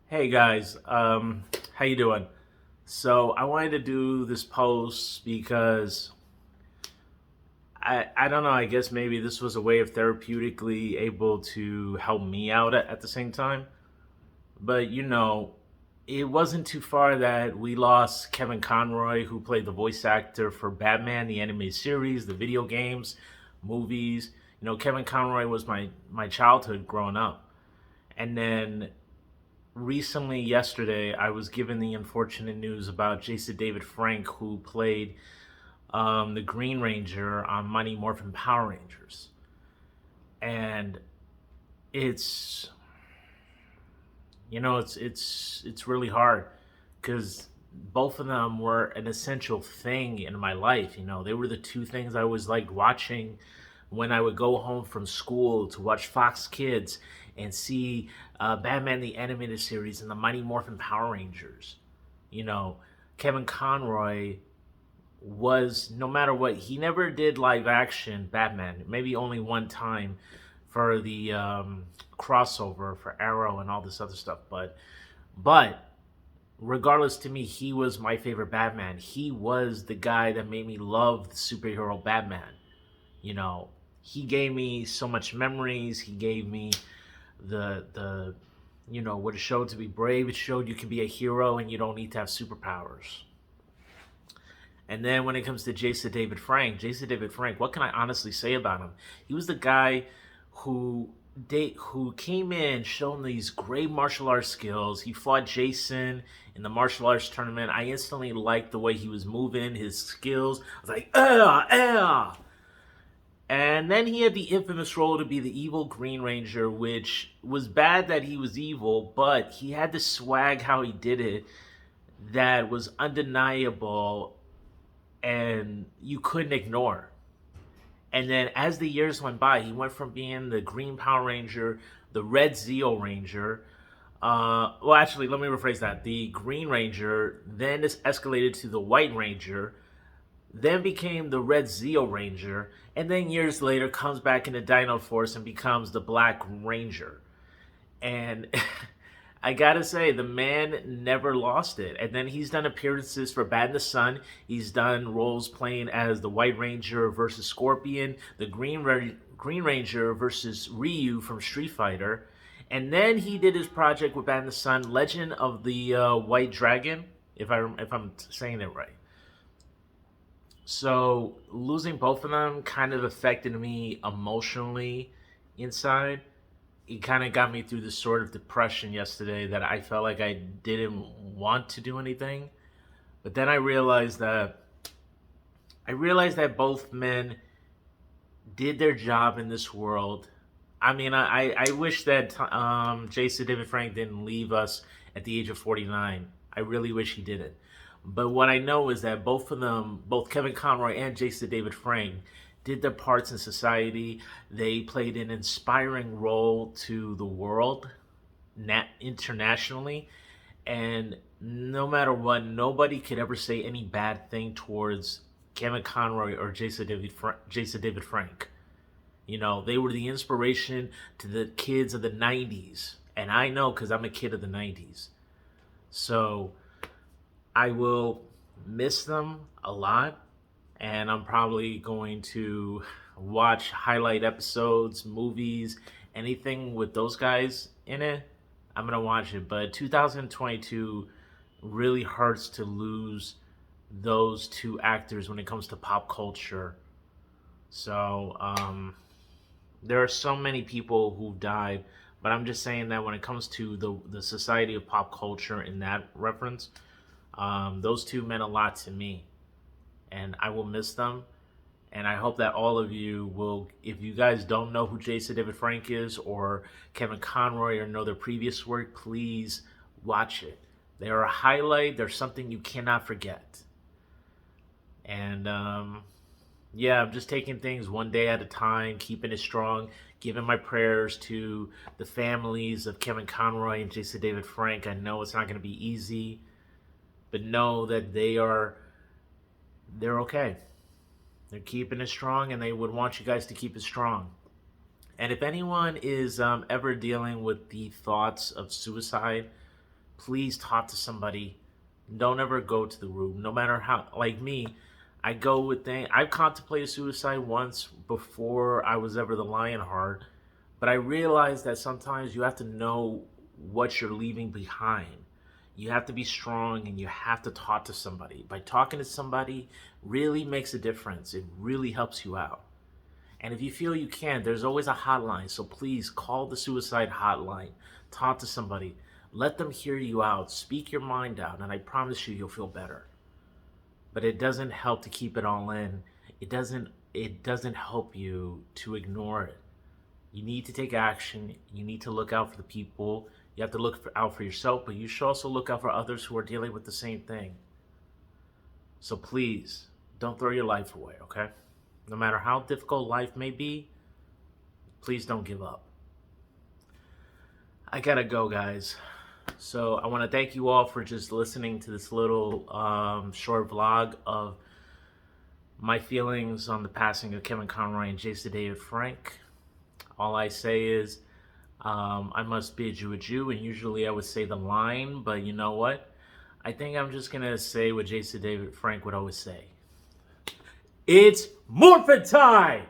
Hey guys, how you doing? So I wanted to do this post because I don't know. I guess maybe this was a way of therapeutically able to help me out at the same time. But it wasn't too far that we lost Kevin Conroy, who played the voice actor for Batman, the animated series, the video games, movies. Kevin Conroy was my childhood growing up, and then recently, yesterday, I was given the unfortunate news about Jason David Frank, who played the Green Ranger on Mighty Morphin Power Rangers, and it's it's really hard because both of them were an essential thing in my life. They were the two things I was like watching when I would go home from school to watch Fox Kids and see Batman the Animated Series and the Mighty Morphin Power Rangers. You know, Kevin Conroy was, no matter what, he never did live action Batman, maybe only one time for the crossover for Arrow and all this other stuff. But regardless, to me, he was my favorite Batman. He was the guy that made me love the superhero Batman. You know, he gave me so much memories. He gave me the what it showed to be brave. It showed you can be a hero and you don't need to have superpowers. And then when it comes to Jason David Frank, what can I honestly say about him? He was the guy who who came in showing these great martial arts skills. He fought Jason in the martial arts tournament. I instantly liked the way he was moving, his skills. I was like, and then he had the infamous role to be the evil Green Ranger, which was bad that he was evil, but he had the swag how he did it that was undeniable and you couldn't ignore. And then as the years went by, he went from being the Green Power Ranger, the Red Zeo Ranger. Well, actually, let me rephrase that. The Green Ranger then is escalated to the White Ranger, then became the Red Zeo Ranger, and then years later comes back into Dino Force and becomes the Black Ranger. And I gotta say, the man never lost it. And then he's done appearances for Bad in the Sun. He's done roles playing as the White Ranger versus Scorpion, the Green Ranger versus Ryu from Street Fighter. And then he did his project with Bad in the Sun, Legend of the White Dragon, if I'm saying it right. So losing both of them kind of affected me emotionally inside. It kind of got me through this sort of depression yesterday that I felt like I didn't want to do anything. But then I realized that both men did their job in this world. I mean, I wish that Jason David Frank didn't leave us at the age of 49. I really wish he didn't. But what I know is that both of them, both Kevin Conroy and Jason David Frank, did their parts in society. They played an inspiring role to the world, internationally, and no matter what, nobody could ever say any bad thing towards Kevin Conroy or Jason David Frank. They were the inspiration to the kids of the 90s. And I know because I'm a kid of the 90s. So I will miss them a lot. And I'm probably going to watch highlight episodes, movies, anything with those guys in it. I'm going to watch it. But 2022 really hurts to lose those two actors when it comes to pop culture. So, there are so many people who've died, but I'm just saying that when it comes to the society of pop culture in that reference, those two meant a lot to me, and I will miss them. And I hope that all of you will, if you guys don't know who Jason David Frank is or Kevin Conroy or know their previous work, please watch it. They are a highlight. They're something you cannot forget. And yeah, I'm just taking things one day at a time, keeping it strong, giving my prayers to the families of Kevin Conroy and Jason David Frank. I know it's not going to be easy, but know that they're okay. They're keeping it strong, and they would want you guys to keep it strong. And if anyone is ever dealing with the thoughts of suicide, please talk to somebody. Don't ever go to the room, no matter how. Like me, I go with things. I've contemplated suicide once before I was ever the Lionheart, but I realized that sometimes you have to know what you're leaving behind. You have to be strong and you have to talk to somebody. By talking to somebody really makes a difference. It really helps you out. And if you feel you can, there's always a hotline. So please call the suicide hotline. Talk to somebody. Let them hear you out. Speak your mind out. And I promise you, you'll feel better. But it doesn't help to keep it all in. It doesn't help you to ignore it. You need to take action. You need to look out for the people. You have to out for yourself, but you should also look out for others who are dealing with the same thing. So please, don't throw your life away, okay? No matter how difficult life may be, please don't give up. I gotta go, guys. So I want to thank you all for just listening to this little short vlog of my feelings on the passing of Kevin Conroy and Jason David Frank. All I say is, I must bid you adieu, and usually I would say the line, but you know what? I think I'm just gonna say what Jason David Frank would always say. It's morphin' time!